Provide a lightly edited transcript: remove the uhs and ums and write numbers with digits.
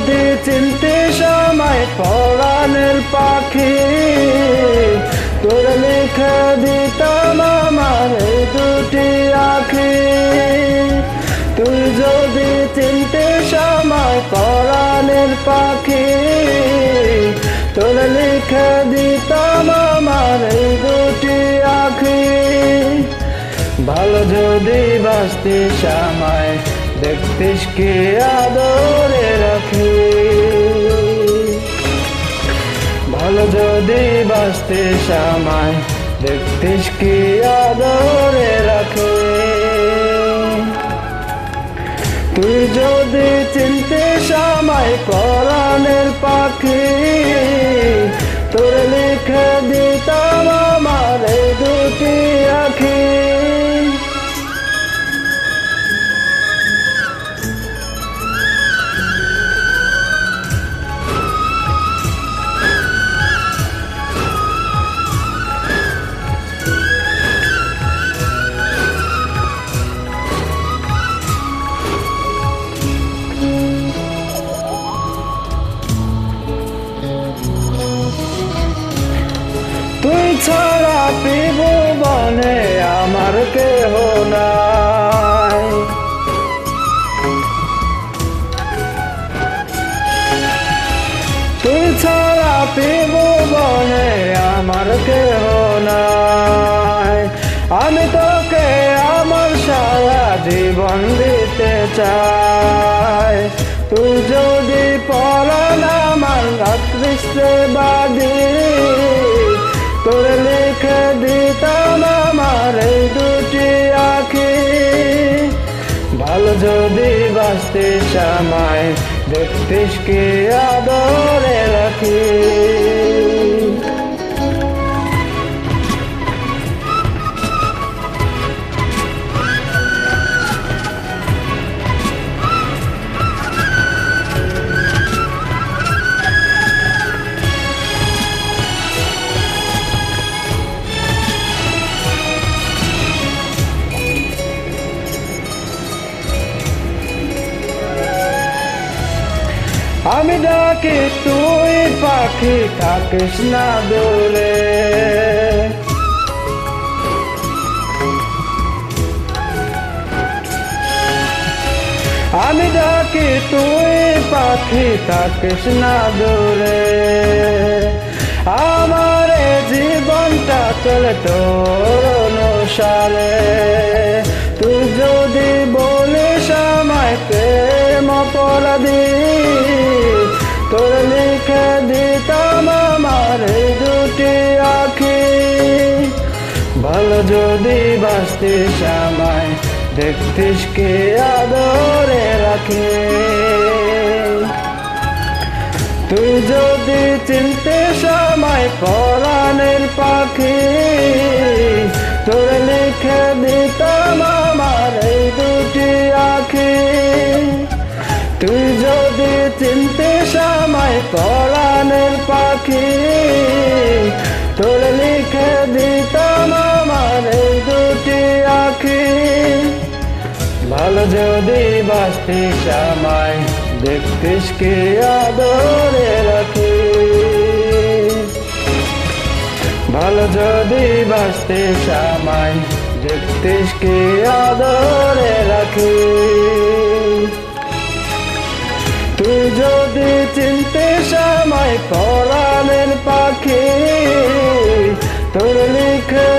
যদি চিনতে সময় পরাণের পাখি, তোর লিখে দিতাম আমার এই দুটি আঁখি। তুই যদি চিনতে সময় পরাণের পাখি, তোর লিখে দিতাম আমার এই দুটি আঁখি। ভালো যদি বাঁচতিস আমায়, দেখতিস কি আদরে রাখি। ভালো যদি বাঁচতিস আমায়, দেখতিস কি আদরে রাখি। তুই যদি চিনতিস আমায় পরাণের পাখি, তোর লিখে দিতাম আমার এই দুটি আঁখি। তুই ছাড়া ত্রিভুবনে আমার কেহ নাই। তুই ছাড়া ত্রিভুবনে আমার কেহ নাই। আমি তোকে আমার সারা জীবন দিতে চাই। তুই যদি পরাণ আমার রাত্রিবাদী, তোর লিখে দিতাম আমার এই দুটি আঁখি। ভালো যদি বাঁচতিস আমায়, দেখতিস কি আদরে রাখি। আমি ডাকি তুই পাখি, থাকিস না দূরে। আমি ডাকি তুই পাখি, থাকিস না দূরে। আমার জীবনটা চলে তোর অনুসারে। তুই যদি বলিস আমায় প্রেম অপরাধী, তোর লিখে দিতাম আমার এই দুটি আঁখি। ভালো যদি বাঁচতিস আমায়, দেখতিস কি আদরে রাখি। তুই যদি চিনতিস আমায় পরাণের পাখি, তোর লিখে দিতাম আমার এই দুটি আঁখি। তুই যদি চিনতিস আমায় পরাণের পাখি, তোর লিখে দিতাম আমার এই দুটি আঁখি। ভালো যদি বাঁচতিস আমায়, দেখতিস কি আদরে রাখি। ভালো যদি বাঁচতিস আমায়, দেখতিস কি আদরে রাখি। তুই যদি চিনতিস আমায় পরাণের পাখি, তোর লিখে